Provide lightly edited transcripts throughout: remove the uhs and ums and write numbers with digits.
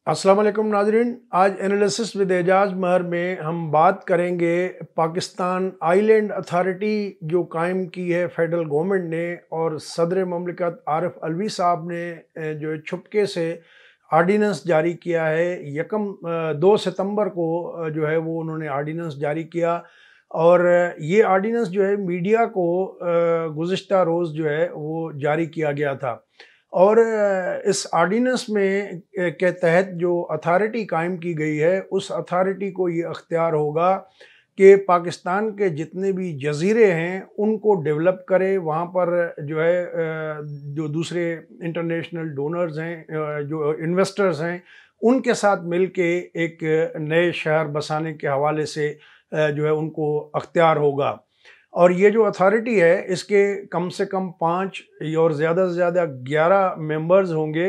अस्सलाम वालेकुम नाजरीन। आज एनालिसिस विद एजाज महर में हम बात करेंगे पाकिस्तान आइलैंड अथॉरिटी जो कायम की है फेडरल गवर्नमेंट ने, और सदर ममलिकत आरिफ अलवी साहब ने जो है छुपके से आर्डीनेंस जारी किया है। 2 सितंबर को जो है वो उन्होंने आर्डीनेंस जारी किया, और ये आर्डीनेंस जो है मीडिया को गुज़िश्ता रोज़ जो है वो जारी किया गया था। और इस आर्डीनेंस में के तहत जो अथॉरिटी कायम की गई है, उस अथॉरिटी को ये अख्तियार होगा कि पाकिस्तान के जितने भी जज़ीरे हैं उनको डेवलप करे। वहाँ पर जो है जो दूसरे इंटरनेशनल डोनर्स हैं, जो इन्वेस्टर्स हैं, उनके साथ मिल के एक नए शहर बसाने के हवाले से जो है उनको अख्तियार होगा। और ये जो अथॉरिटी है इसके कम से कम 5 और ज़्यादा से ज़्यादा 11 मेंबर्स होंगे,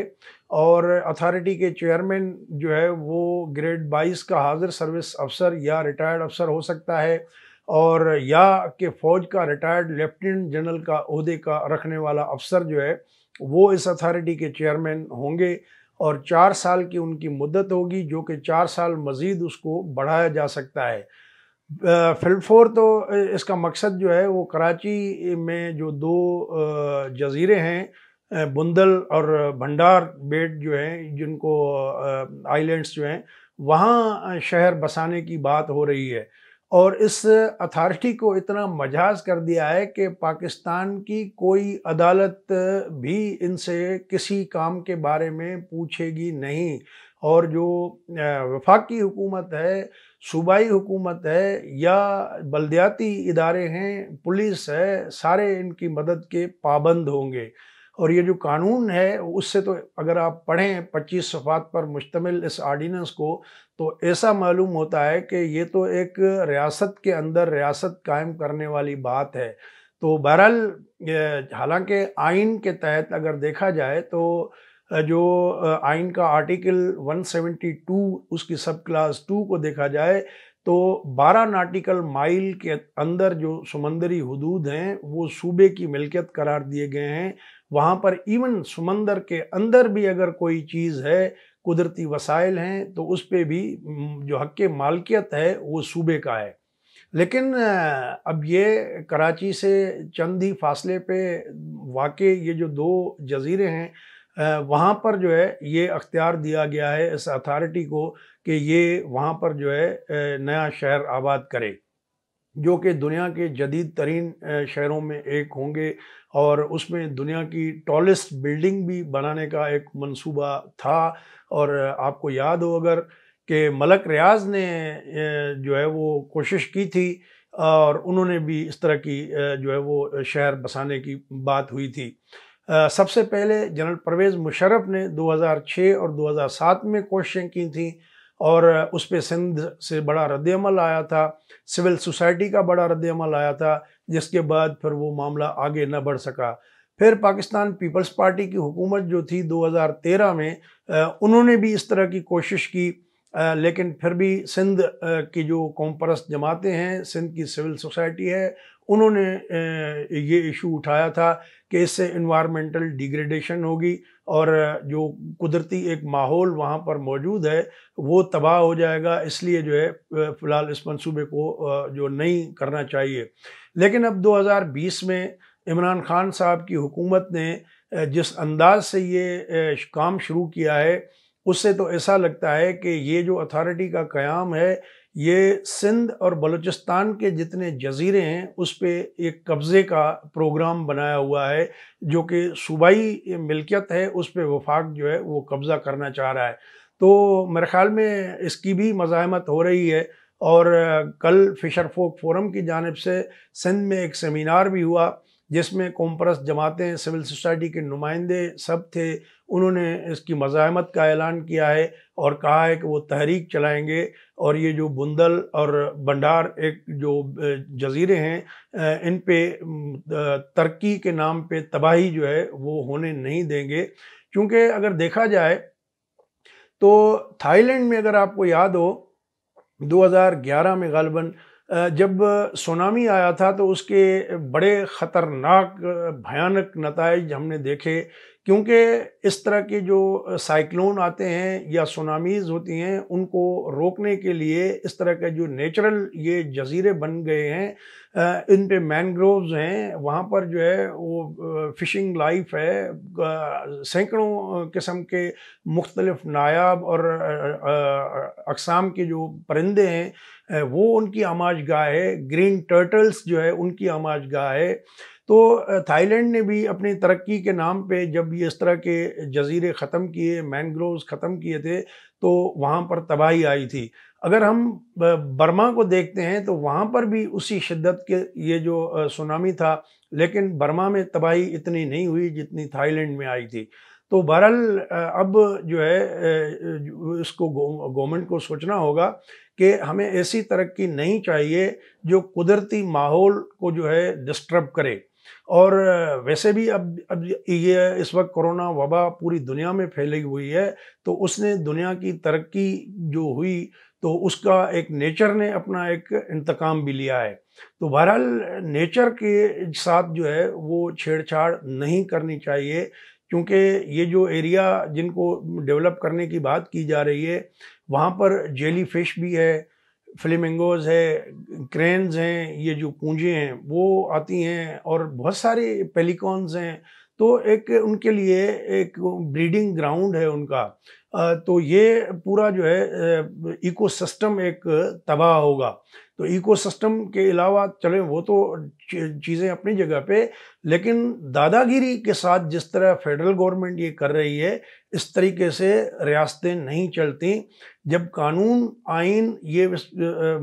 और अथॉरिटी के चेयरमैन जो है वो ग्रेड 22 का हाज़िर सर्विस अफसर या रिटायर्ड अफसर हो सकता है, और या कि फ़ौज का रिटायर्ड लेफ्टिनेंट जनरल का ओहदे का रखने वाला अफसर जो है वो इस अथॉरिटी के चेयरमैन होंगे। और 4 साल की उनकी मुद्दत होगी, जो कि 4 साल मज़ीद उसको बढ़ाया जा सकता है। फ़िलफ़ोर तो इसका मकसद जो है वो कराची में जो 2 जज़ीरे हैं, बुंदल और भंडार बेट जो हैं, जिनको आइलैंड्स जो हैं, वहाँ शहर बसाने की बात हो रही है। और इस अथॉरिटी को इतना मजाज कर दिया है कि पाकिस्तान की कोई अदालत भी इनसे किसी काम के बारे में पूछेगी नहीं। और जो वफाकी हुकूमत है, सूबाई हुकूमत है, या बल्दियाती इदारे हैं, पुलिस है, सारे इनकी मदद के पाबंद होंगे। और ये जो कानून है उससे तो अगर आप पढ़ें 25 सफ़हात पर मुश्तमिल इस आर्डीनेंस को, तो ऐसा मालूम होता है कि ये तो एक रियासत के अंदर रियासत कायम करने वाली बात है। तो बहरहाल हालांकि आइन के तहत अगर देखा जाए तो जो आइन का आर्टिकल 172 उसकी सब क्लास 2 को देखा जाए तो 12 नाटिकल माइल के अंदर जो समंदरी हदूद हैं वो सूबे की मिल्कियत करार दिए गए हैं। वहाँ पर इवन समंदर के अंदर भी अगर कोई चीज़ है, कुदरती वसाइल हैं, तो उस पे भी जो हक़ मालिकियत है वो सूबे का है। लेकिन अब ये कराची से चंद ही फासले पे वाक़े ये जो 2 जज़ीरे हैं, वहाँ पर जो है ये अख्तियार दिया गया है इस अथॉरिटी को कि ये वहाँ पर जो है नया शहर आबाद करे, जो कि दुनिया के जदीद तरीन शहरों में एक होंगे। और उसमें दुनिया की टॉलेस्ट बिल्डिंग भी बनाने का एक मंसूबा था। और आपको याद हो अगर कि मलक रियाज ने जो है वो कोशिश की थी, और उन्होंने भी इस तरह की जो है वो शहर बसाने की बात हुई थी। सबसे पहले जनरल परवेज़ मुशर्रफ ने 2006 और 2007 में कोशिशें की थी, और उस पे सिंध से बड़ा रद्द-ए-अमल आया था, सिविल सोसाइटी का बड़ा रद्द-ए-अमल आया था, जिसके बाद फिर वो मामला आगे न बढ़ सका। फिर पाकिस्तान पीपल्स पार्टी की हुकूमत जो थी 2013 में, उन्होंने भी इस तरह की कोशिश की, लेकिन फिर भी सिंध की जो कौम परस्त जमातें हैं, सिंध की सिविल सोसाइटी है, उन्होंने ये इशू उठाया था कि इससे इन्वायरमेंटल डिग्रेडेशन होगी, और जो कुदरती एक माहौल वहाँ पर मौजूद है वो तबाह हो जाएगा। इसलिए जो है फ़िलहाल इस मंसूबे को जो नहीं करना चाहिए। लेकिन अब 2020 में इमरान खान साहब की हुकूमत ने जिस अंदाज से ये काम शुरू किया है, उससे तो ऐसा लगता है कि ये जो अथॉरिटी का क़याम है, ये सिंध और बलूचिस्तान के जितने जज़ीरे हैं उस पे एक कब्ज़े का प्रोग्राम बनाया हुआ है, जो कि सूबाई मिल्कियत है, उस पे वफाक जो है वो कब्ज़ा करना चाह रहा है। तो मेरे ख़्याल में इसकी भी मज़ाहमत हो रही है। और कल फ़िशर फ़ोक फ़ोरम की जानिब से सिंध में एक सेमिनार भी हुआ, जिसमें कौम परस्त जमातें, सिविल सोसाइटी के नुमाइंदे सब थे। उन्होंने इसकी मज़ाहमत का ऐलान किया है और कहा है कि वो तहरीक चलाएँगे, और ये जो बुंदल और भंडार एक जो जज़ीरे हैं, इन पे तरक्की के नाम पे तबाही जो है वो होने नहीं देंगे। क्योंकि अगर देखा जाए तो थाईलैंड में अगर आपको याद हो 2011 में ग़ालिबन जब सुनामी आया था, तो उसके बड़े ख़तरनाक भयानक नताइज हमने देखे क्योंकि इस तरह के जो साइक्लोन आते हैं या सुनामीज़ होती हैं, उनको रोकने के लिए इस तरह का जो नेचुरल ये जज़ीरे बन गए हैं, इन पे मैनग्रोव्स हैं, वहाँ पर जो है वो फ़िशिंग लाइफ है, सैकड़ों किस्म के मुख्तलिफ नायाब और अक़साम के जो परिंदे हैं, वो उनकी आमाजगाह है। ग्रीन टर्टल्स जो है उनकी आमाजगाह है। तो थाईलैंड ने भी अपनी तरक्की के नाम पे जब ये इस तरह के जज़ीरे ख़त्म किए, मैनग्रोव्स ख़त्म किए थे, तो वहाँ पर तबाही आई थी। अगर हम बर्मा को देखते हैं तो वहाँ पर भी उसी शिद्दत के ये जो सुनामी था, लेकिन बर्मा में तबाही इतनी नहीं हुई जितनी थाईलैंड में आई थी। तो बहरहाल अब जो है इसको गवर्नमेंट को सोचना होगा कि हमें ऐसी तरक्की नहीं चाहिए जो कुदरती माहौल को जो है डिस्टर्ब करे। और वैसे भी अब ये इस वक्त कोरोना वबा पूरी दुनिया में फैली हुई है, तो उसने दुनिया की तरक्की जो हुई तो उसका एक नेचर ने अपना एक इंतकाम भी लिया है। तो बहरहाल नेचर के साथ जो है वो छेड़छाड़ नहीं करनी चाहिए, क्योंकि ये जो एरिया जिनको डेवलप करने की बात की जा रही है, वहाँ पर जेली फिश भी है, फ्लेमिंगोज़ है, क्रेन्स हैं, ये जो पूंजें हैं वो आती हैं, और बहुत सारे पेलिकॉन्स हैं। तो एक उनके लिए एक ब्रीडिंग ग्राउंड है उनका। तो ये पूरा जो है इकोसिस्टम एक तबाह होगा। तो इकोसिस्टम के अलावा चलें वो तो चीज़ें अपनी जगह पे, लेकिन दादागिरी के साथ जिस तरह फेडरल गवर्नमेंट ये कर रही है, इस तरीके से रियासतें नहीं चलती। जब कानून आइन ये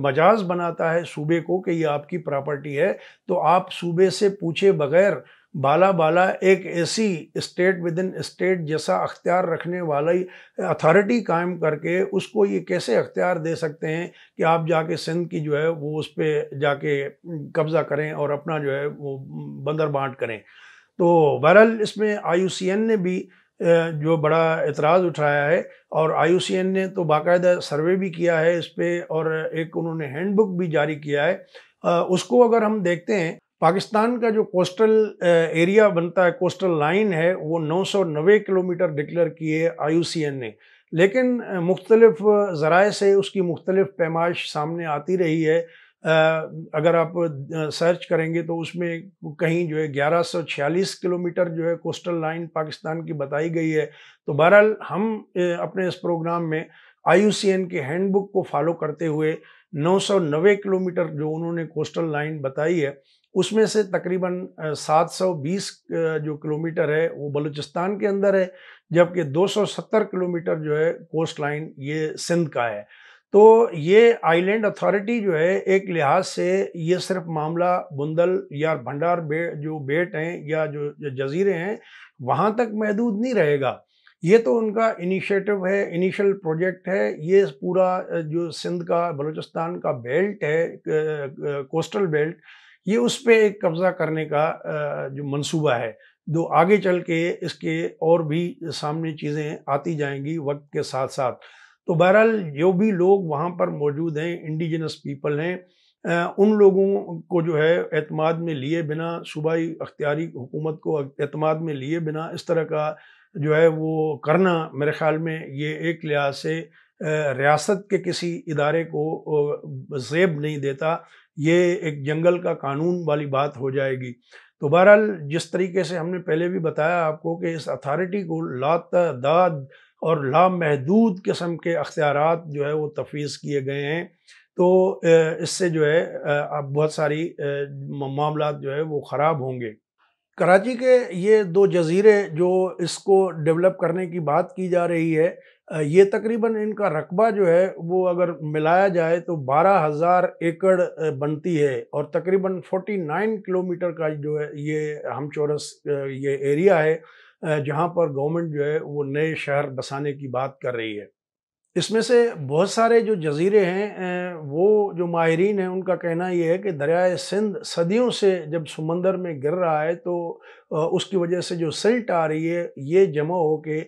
मजाज बनाता है सूबे को कि ये आपकी प्रॉपर्टी है, तो आप सूबे से पूछे बगैर बाला बाला एक ऐसी स्टेट विद इन स्टेट जैसा अख्तियार रखने वाली अथॉरिटी कायम करके उसको ये कैसे अख्तियार दे सकते हैं कि आप जाके सिंध की जो है वो उस पर जाके कब्ज़ा करें और अपना जो है वो बंदर बांट करें। तो बहरहाल इसमें IUCN ने भी जो बड़ा एतराज़ उठाया है, और IUCN ने तो बाकायदा सर्वे भी किया है इस पे, और एक उन्होंने हैंडबुक भी जारी किया है। उसको अगर हम देखते हैं, पाकिस्तान का जो कोस्टल एरिया बनता है, कोस्टल लाइन है, वो 990 किलोमीटर डिक्लेयर की है IUCN ने। लेकिन मुख्तलिफ ज़राए से उसकी मुख्तलिफ पैमाइश सामने आती रही है। अगर आप सर्च करेंगे तो उसमें कहीं जो है 1146 किलोमीटर जो है कोस्टल लाइन पाकिस्तान की बताई गई है। तो बहरहाल हम अपने इस प्रोग्राम में IUCN के हैंडबुक को फॉलो करते हुए 990 किलोमीटर जो उन्होंने कोस्टल लाइन बताई है, उसमें से तकरीबन 720 जो किलोमीटर है वो बलूचिस्तान के अंदर है, जबकि 270 किलोमीटर जो है कोस्ट लाइन ये सिंध का है। तो ये आइलैंड अथॉरिटी जो है एक लिहाज से ये सिर्फ मामला बुंदल या भंडार जो बेट हैं या जो जजीरे हैं वहाँ तक महदूद नहीं रहेगा। ये तो उनका इनिशिएटिव है, इनिशियल प्रोजेक्ट है। ये पूरा जो सिंध का बलूचिस्तान का बेल्ट है, कोस्टल बेल्ट, ये उस पे एक कब्ज़ा करने का जो मंसूबा है, जो आगे चल के इसके और भी सामने चीज़ें आती जाएंगी वक्त के साथ साथ। तो बहरहाल जो भी लोग वहाँ पर मौजूद हैं, इंडिजिनस पीपल हैं, उन लोगों को जो है एतमाद में लिए बिना, सूबाई अख्तियारी हुकूमत को एतमाद में लिए बिना इस तरह का जो है वो करना, मेरे ख़्याल में ये एक लिहाज से रियासत के किसी इदारे को ज़ेब नहीं देता। ये एक जंगल का कानून वाली बात हो जाएगी। तो बहरहाल जिस तरीके से हमने पहले भी बताया आपको कि इस अथॉरिटी को लातदाद और लामहदूद किस्म के अख्तियारात जो है वो तफवीज़ किए गए हैं। तो इससे जो है अब बहुत सारी मामलात जो है वो ख़राब होंगे। कराची के ये 2 जज़ीरे जो इसको डेवलप करने की बात की जा रही है, ये तकरीबन इनका रकबा जो है वो अगर मिलाया जाए तो 12,000 एकड़ बनती है, और तकरीबन 49 किलोमीटर का जो है ये हमचौरस ये एरिया है, जहाँ पर गवर्नमेंट जो है वो नए शहर बसाने की बात कर रही है। इसमें से बहुत सारे जो जज़ीरे हैं, वो जो माहिरीन हैं उनका कहना ये है कि दरियाए सिंध सदियों से जब समंदर में गिर रहा है, तो उसकी वजह से जो सिल्ट आ रही है ये जमा हो के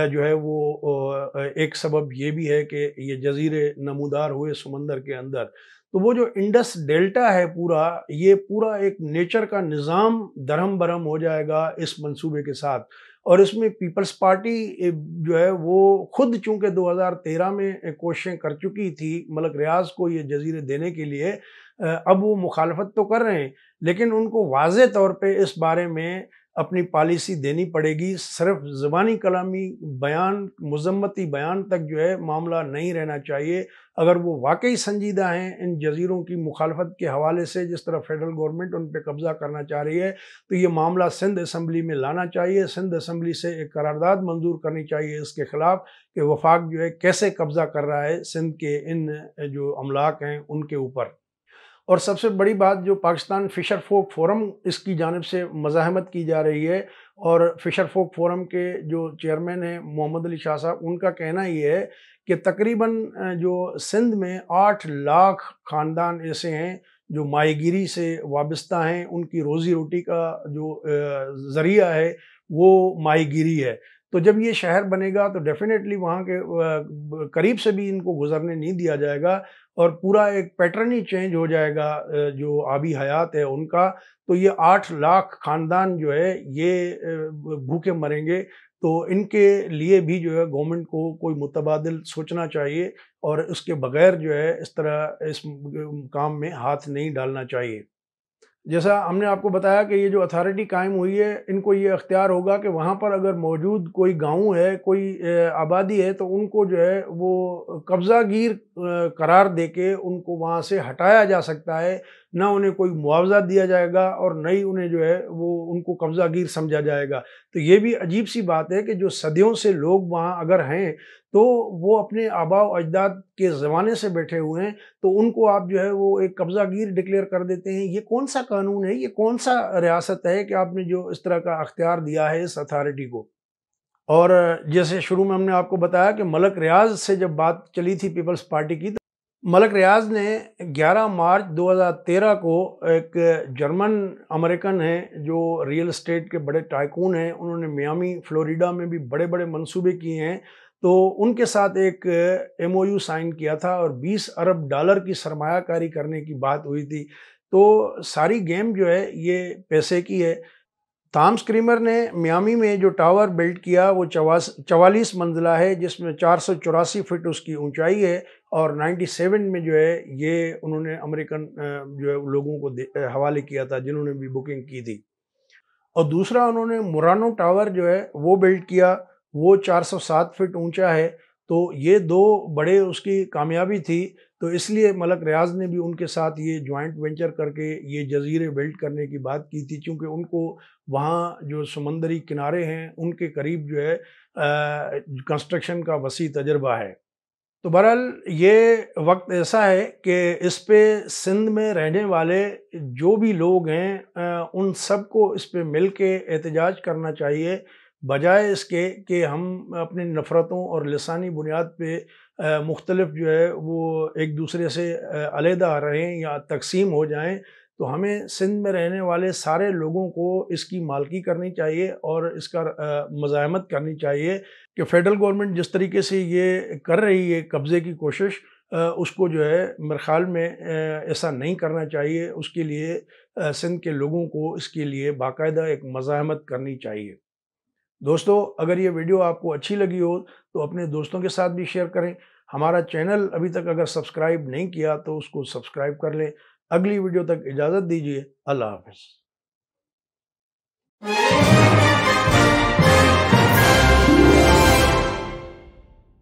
जो है वो एक सबब ये भी है कि ये जज़ीरे नमूदार हुए समंदर के अंदर। तो वो जो इंडस डेल्टा है पूरा, ये पूरा एक नेचर का निज़ाम दरहम बरहम हो जाएगा इस मंसूबे के साथ। और इसमें पीपल्स पार्टी जो है वो खुद चूँकि 2013 में कोशिशें कर चुकी थी मलक रियाज़ को ये जज़ीरे देने के लिए, अब वो मुखालफत तो कर रहे हैं, लेकिन उनको वाज़े तौर पे इस बारे में अपनी पॉलिसी देनी पड़ेगी। सिर्फ ज़बानी कलामी बयान, मज़म्मती बयान तक जो है मामला नहीं रहना चाहिए। अगर वो वाकई संजीदा हैं इन जज़ीरों की मुखालफत के हवाले से, जिस तरह फेडरल गवर्नमेंट उन पर कब्ज़ा करना चाह रही है, तो ये मामला सिंध असम्बली में लाना चाहिए। सिंध असम्बली से एक करारदाद मंजूर करनी चाहिए इसके ख़िलाफ़ कि वफाक जो है कैसे कब्ज़ा कर रहा है सिंध के इन जो अमलाक हैं उनके ऊपर। और सबसे बड़ी बात, जो पाकिस्तान फ़िशर फ़ोक फ़ोरम इसकी जानिब से मज़ाहमत की जा रही है, और फ़िशर फ़ोक फ़ोरम के जो चेयरमैन हैं मोहम्मद अली शाह साहब, उनका कहना ये है कि तकरीबन जो सिंध में 8 लाख ख़ानदान ऐसे हैं जो माहीगीरी से वाबस्ता हैं, उनकी रोज़ी रोटी का जो ज़रिया है वो माहीगीरी है। तो जब ये शहर बनेगा तो डेफ़िनेटली वहाँ के करीब से भी इनको गुज़रने नहीं दिया जाएगा, और पूरा एक पैटर्न ही चेंज हो जाएगा जो आबी हयात है उनका। तो ये 8 लाख ख़ानदान जो है ये भूखे मरेंगे। तो इनके लिए भी जो है गवर्नमेंट को कोई मुतबादिल सोचना चाहिए, और उसके बगैर जो है इस तरह इस काम में हाथ नहीं डालना चाहिए। जैसा हमने आपको बताया कि ये जो अथॉरिटी कायम हुई है, इनको ये अख्तियार होगा कि वहाँ पर अगर मौजूद कोई गाँव है, कोई आबादी है, तो उनको जो है वो कब्ज़ागीर करार देके उनको वहाँ से हटाया जा सकता है। ना उन्हें कोई मुआवज़ा दिया जाएगा और न ही उन्हें जो है वो उनको कब्ज़ागीर समझा जाएगा। तो ये भी अजीब-सी बात है कि जो सदियों से लोग वहाँ अगर हैं, तो वो अपने आबा-ओ-अजदाद के ज़माने से बैठे हुए हैं, तो उनको आप जो है वो एक कब्ज़ागीर डिक्लेयर कर देते हैं। ये कौन-सा कानून है, ये कौन-सा रियासत है कि आपने जो इस तरह का अख्तियार दिया है इस अथॉरिटी को? और जैसे शुरू में हमने आपको बताया कि मलक रियाज़ से जब बात चली थी पीपल्स पार्टी की, तो मलक रियाज़ ने 11 मार्च 2013 को, एक जर्मन अमेरिकन हैं जो रियल एस्टेट के बड़े टाइकून हैं, उन्होंने मियामी फ्लोरिडा में भी बड़े-बड़े मंसूबे किए हैं, तो उनके साथ एक एमओयू साइन किया था और 20 अरब डॉलर की सरमायाकारी करने की बात हुई थी। तो सारी गेम जो है ये पैसे की है। थॉमस क्रीमर ने मियामी में जो टावर बिल्ड किया वो 44 मंजिला है, जिसमें 484 फीट उसकी ऊंचाई है, और 97 में जो है ये उन्होंने अमेरिकन जो है लोगों को हवाले किया था जिन्होंने भी बुकिंग की थी। और दूसरा उन्होंने मुरानो टावर जो है वो बिल्ड किया, वो 407 फीट ऊंचा है। तो ये दो बड़े उसकी कामयाबी थी, तो इसलिए मलक रियाज़ ने भी उनके साथ ये जॉइंट वेंचर करके ये जज़ीरे बिल्ड करने की बात की थी, क्योंकि उनको वहाँ जो समंदरी किनारे हैं उनके करीब जो है कंस्ट्रक्शन का वसी तजर्बा है। तो बहरहाल ये वक्त ऐसा है कि इस पे सिंध में रहने वाले जो भी लोग हैं उन सबको इस पे मिल के एहतजाज करना चाहिए, बजाय इसके कि हम अपनी नफ़रतों और लिसानी बुनियाद पे मुख्तलिफ जो है वो एक दूसरे से अलहदा रहें या तकसीम हो जाएं। तो हमें सिंध में रहने वाले सारे लोगों को इसकी मालकी करनी चाहिए और इसका मज़ाहमत करनी चाहिए कि फ़ेडरल गवर्नमेंट जिस तरीके से ये कर रही है कब्ज़े की कोशिश, उसको जो है मेरे ख़्याल में ऐसा नहीं करना चाहिए। उसके लिए सिंध के लोगों को इसके लिए बाकायदा एक मज़ाहमत करनी चाहिए। दोस्तों, अगर ये वीडियो आपको अच्छी लगी हो तो अपने दोस्तों के साथ भी शेयर करें। हमारा चैनल अभी तक अगर सब्सक्राइब नहीं किया तो उसको सब्सक्राइब कर लें। अगली वीडियो तक इजाज़त दीजिए। अल्लाह हाफ़िज़।